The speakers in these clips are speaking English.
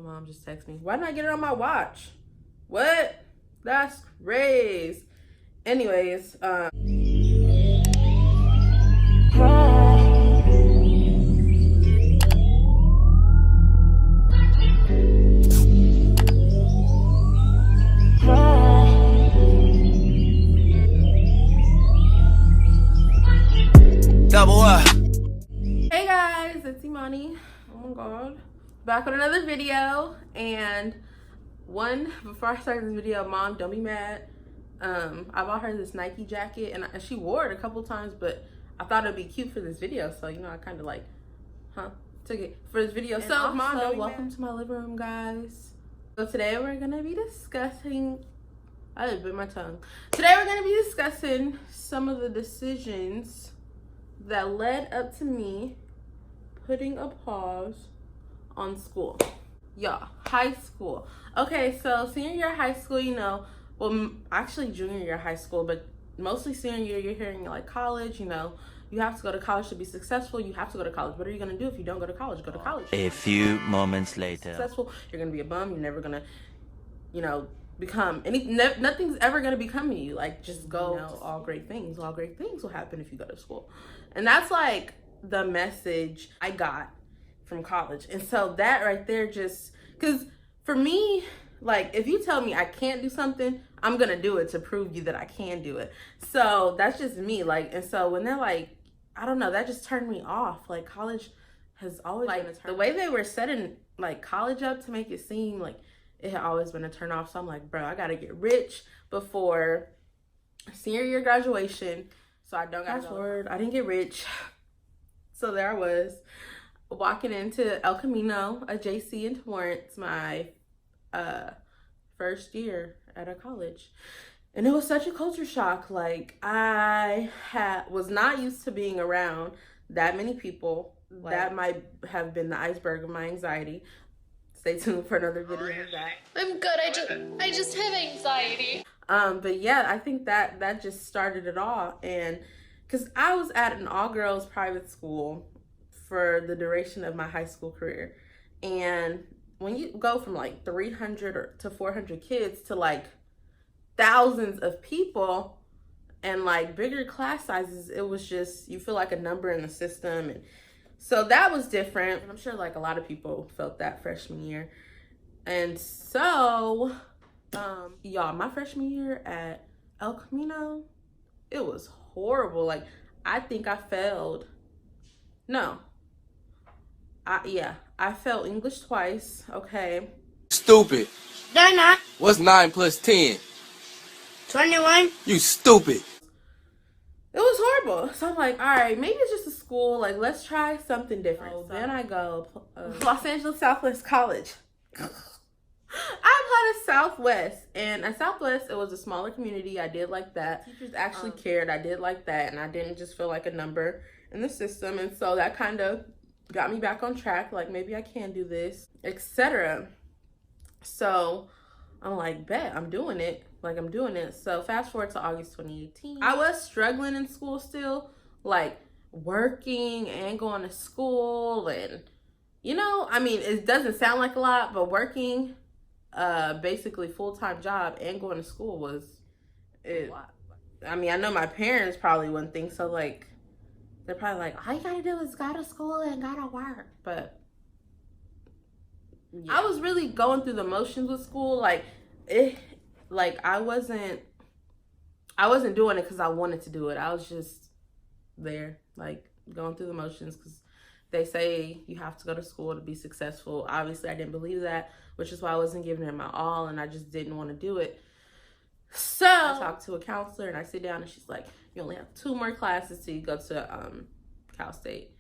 My mom just texted me, why didn't I get it on my watch? What? That's crazy. Anyways, Double up. hey guys, it's Imani. Oh my god. Back with another video. And before I start this video, Mom, don't be mad. I bought her this Nike jacket and she wore it a couple times, but I thought it'd be cute for this video. So, you know, I kind of like, took it for this video. And so, also, Mom, welcome to my living room, guys. So today we're going to be discussing, I just bit my tongue. Today we're going to be discussing some of the decisions that led up to me putting a pause on school. Y'all, high school. Okay, so senior year of high school, you know, well, actually junior year of high school, but mostly senior year, you're hearing like college, you know, you have to go to college to be successful. You have to go to college. What are you going to do if you don't go to college? Go to college. A few moments later. Successful, you're going to be a bum. You're never going to, you know, become nothing's ever going to become you. Like, just go, you know, all great things will happen if you go to school. And that's like the message I got from college. And so that right there, just because for me, like, if you tell me I can't do something, I'm going to do it to prove you that I can do it. So that's just me. Like, and so when they're like, I don't know, that just turned me off. Like, college has always been a turn. The way they were setting like college up to make it seem like it had always been a turn off. So I'm like, bro, I got to get rich before senior year graduation. So I don't got forward. I didn't get rich. So there I was walking into El Camino, a JC in Torrance, my first year at a college. And it was such a culture shock. Like, I was not used to being around that many people. Like, that might have been the iceberg of my anxiety. Stay tuned for another video of that. I'm good. I just have anxiety. But yeah, I think that just started it all. And because I was at an all-girls private school for the duration of my high school career. And when you go from like 300 to 400 kids to like thousands of people and like bigger class sizes, it was just, you feel like a number in the system. And so that was different. And I'm sure like a lot of people felt that freshman year. And so, y'all, my freshman year at El Camino, it was horrible. Like, I think I failed. No. I failed English twice, okay? Stupid. They're not. What's 9 plus 10? 21. You stupid. It was horrible. So I'm like, all right, maybe it's just a school. Like, let's try something different. So then I go Los Angeles Southwest College. I applied to Southwest. And at Southwest, it was a smaller community. I did like that. Teachers actually cared. I did like that. And I didn't just feel like a number in the system. And so that kind of got me back on track. Like, maybe I can do this, etc. So I'm like, bet, I'm doing it. Like, I'm doing it. So fast forward to August 2018. I was struggling in school still, like working and going to school. And, you know, I mean, it doesn't sound like a lot, but working basically full-time job and going to school was a lot. I mean, I know my parents probably wouldn't think so. Like, they're probably like, all you gotta do is go to school and go to work. But yeah. I was really going through the motions with school. Like, I wasn't doing it because I wanted to do it. I was just there, like, going through the motions because they say you have to go to school to be successful. Obviously, I didn't believe that, which is why I wasn't giving it my all, and I just didn't want to do it. So I talked to a counselor, and I sit down, and she's like, you only have 2 more classes till you go to Cal State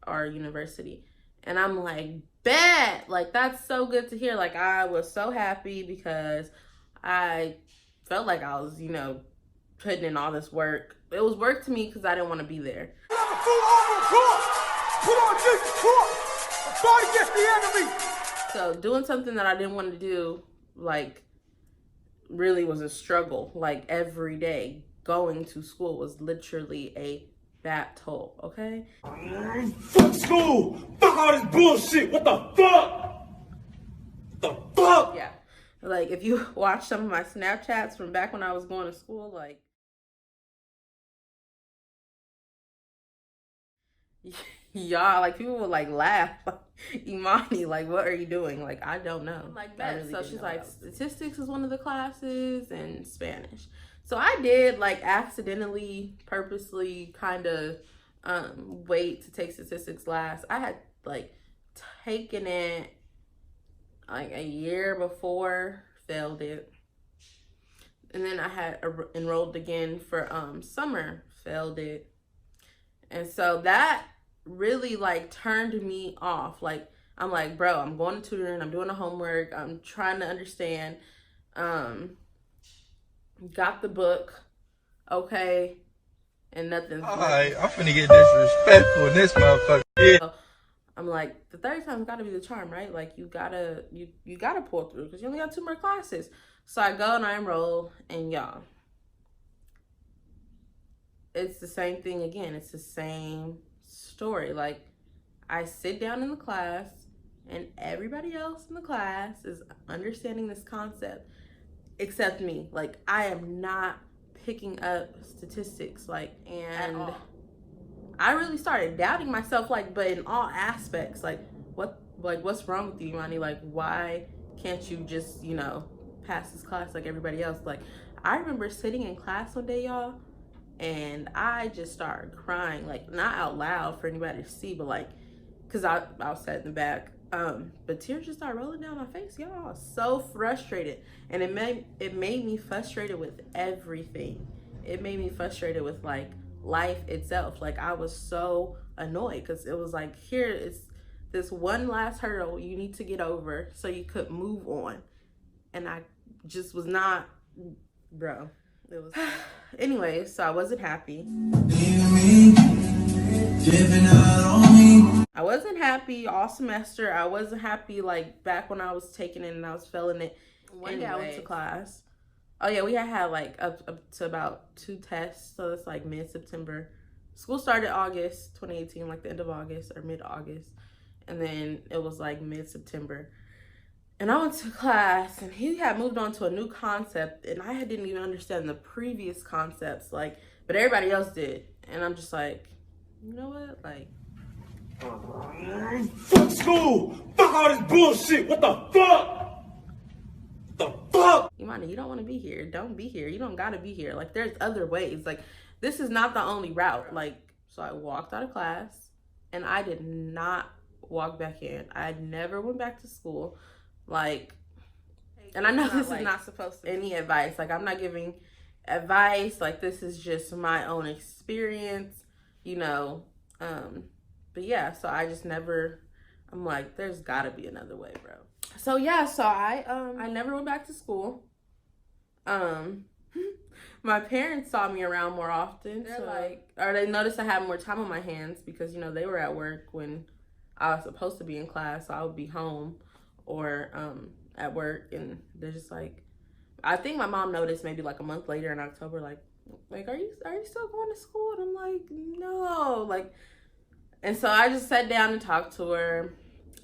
or university. And I'm like, bet. Like, that's so good to hear. Like, I was so happy because I felt like I was, you know, putting in all this work. It was work to me because I didn't want to be there. So doing something that I didn't want to do, like, really was a struggle. Like, every day going to school was literally a battle, okay? Fuck school! Fuck all this bullshit! What the fuck? fuck? Yeah. Like, if you watch some of my Snapchats from back when I was going to school, like, y'all, like, people would, like, laugh. Like, Imani, like, what are you doing? Like, I don't know. Like that. Really, so she's like, statistics is one of the classes and Spanish. So I did, like, accidentally, purposely kind of wait to take statistics last. I had, like, taken it, like, a year before, failed it. And then I had enrolled again for summer, failed it. And so that really, like, turned me off. Like, I'm like, bro, I'm going to tutoring, I'm doing the homework, I'm trying to understand. Got the book, okay, and nothing's Alright, I'm finna get disrespectful in this motherfucker. Yeah. So I'm like, the third time's gotta be the charm, right? Like, you gotta pull through, because you only got 2 more classes. So I go and I enroll, and y'all, it's the same thing again. It's the same story. Like, I sit down in the class, and everybody else in the class is understanding this concept, except me. Like, I am not picking up statistics, like, and I really started doubting myself, like, but in all aspects, like, what's wrong with you, Imani? Like, why can't you just, you know, pass this class like everybody else? Like, I remember sitting in class one day, y'all, and I just started crying, like, not out loud for anybody to see, but, like, because I was sat in the back, but tears just started rolling down my face, y'all. I was so frustrated, and it made me frustrated with everything. It made me frustrated with, like, life itself. Like, I was so annoyed, because it was like, here is this one last hurdle you need to get over so you could move on, and I just was not, bro. It was anyway, so I wasn't happy. I wasn't happy all semester. I wasn't happy, like, back when I was taking it and I was failing it. One day I went to class. Oh yeah, we had like up to about 2 tests, so it's like mid-September. School started August 2018, like the end of August or mid-August, and then it was like mid-September. And I went to class, and he had moved on to a new concept, and I didn't even understand the previous concepts, like, but everybody else did. And I'm just like, you know what, like, fuck school! Fuck all this bullshit! What the fuck? The fuck? Imani, you don't want to be here. Don't be here. You don't got to be here. Like, there's other ways. Like, this is not the only route. Like, so I walked out of class, and I did not walk back in. I never went back to school. Like, and I know this is not supposed to be any advice. Like, I'm not giving advice. Like, this is just my own experience, you know. But yeah, so I just never, I'm like, there's gotta be another way, bro. So yeah, so I never went back to school. My parents saw me around more often. They're like, or they noticed I had more time on my hands, because, you know, they were at work when I was supposed to be in class, so I would be home or at work, and they're just like, I think my mom noticed maybe like a month later in October, like are you still going to school? And I'm like, no, like, and so I just sat down and talked to her,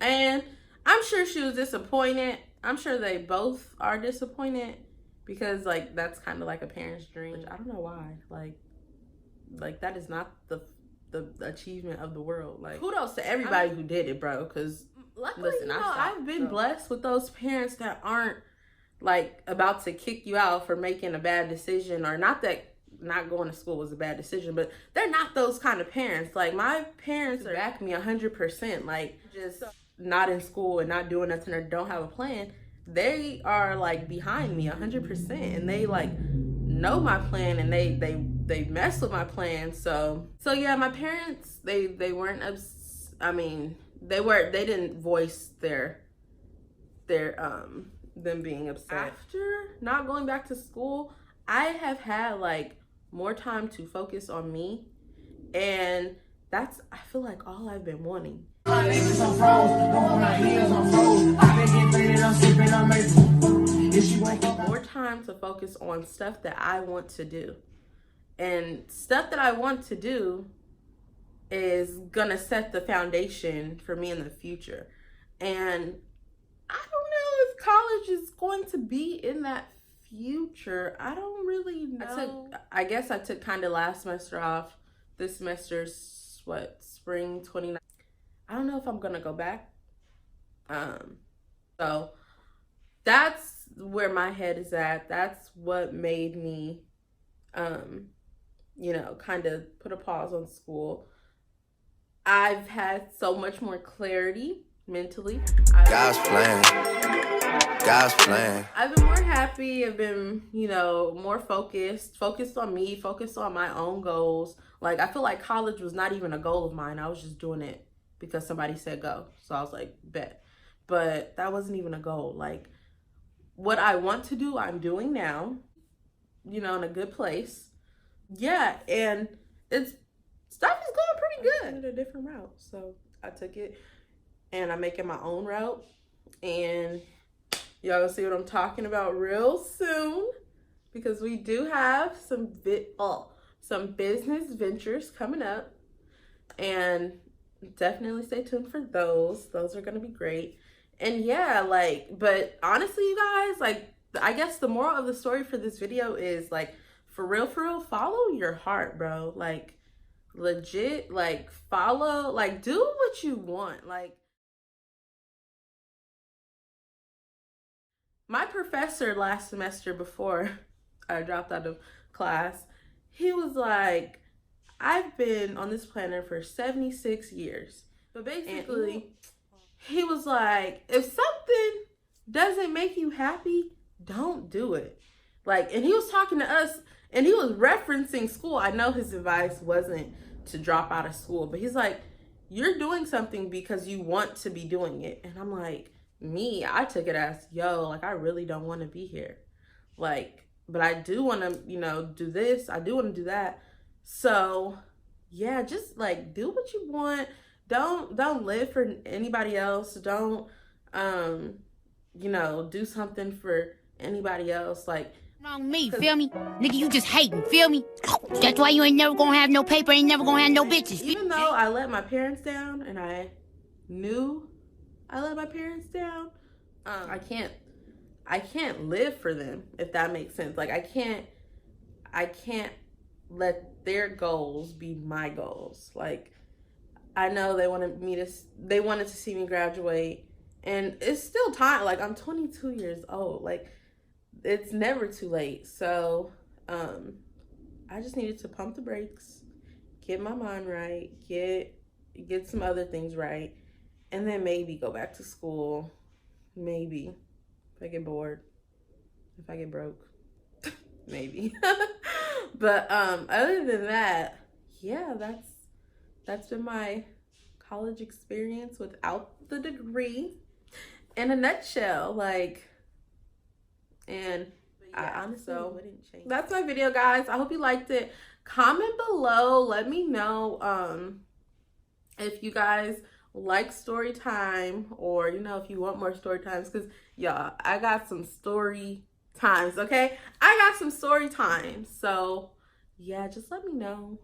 and I'm sure she was disappointed. I'm sure they both are disappointed, because, like, that's kind of like a parent's dream, which I don't know why, like that is not the achievement of the world. Like, kudos to everybody who did it, bro, because luckily, listen, I've been blessed with those parents that aren't, like, about to kick you out for making a bad decision, or not that not going to school was a bad decision, but they're not those kind of parents. Like, my parents back me 100%, like, just not in school and not doing nothing or don't have a plan. They are, like, behind me 100%, and they, like, know my plan, and they mess with my plan. So yeah, my parents, they weren't they didn't voice their them being upset. After not going back to school, I have had, like, more time to focus on me, and that's, I feel like, all I've been wanting. More time to focus on stuff that I want to do, and stuff that I want to do is gonna set the foundation for me in the future. And I don't know if college going to be in that future? I don't really know. I guess I took kind of last semester off. This semester's spring 29. I don't know if I'm gonna go back. So that's where my head is at. That's what made me kind of put a pause on school. I've had so much more clarity mentally. God's plan. God's plan. I've been more happy. I've been, more focused on me, focused on my own goals. Like, I feel like college was not even a goal of mine. I was just doing it because somebody said go. So I was like, bet. But that wasn't even a goal. Like, what I want to do, I'm doing now, in a good place. Yeah, and stuff is going pretty good. A different route. So I took it and I'm making my own route. And y'all gonna see what I'm talking about real soon, because we do have some business ventures coming up, and definitely stay tuned for those. Those are gonna be great. And yeah, but honestly, you guys, I guess the moral of the story for this video is for real, follow your heart, bro. Legit, follow, do what you want. My professor last semester, before I dropped out of class, he was like, I've been on this planet for 76 years. But basically, he was like, if something doesn't make you happy, don't do it. And he was talking to us, and he was referencing school. I know his advice wasn't to drop out of school, but he's like, you're doing something because you want to be doing it. And I'm like, I took it as, I really don't want to be here. But I do want to, do this. I do want to do that. So yeah, just do what you want. Don't live for anybody else. Don't, do something for anybody else. Wrong me, feel me? Nigga, you just hating, feel me? That's why you ain't never gonna have no paper, ain't never gonna have no bitches. Even though I let my parents down, and I knew I let my parents down, I can't live for them, if that makes sense. I can't let their goals be my goals. I know they wanted to see me graduate, and it's still time. I'm 22 years old. It's never too late. So I just needed to pump the brakes, get my mind right, get some other things right, and then maybe go back to school. Maybe if I get bored, if I get broke, maybe. But other than that, yeah, that's been my college experience without the degree in a nutshell. And I honestly wouldn't change. That's my video, guys. I hope you liked it. Comment below. Let me know if you guys like story time, or if you want more story times, because y'all, I got some story times. Okay, I got some story times. So yeah, just let me know.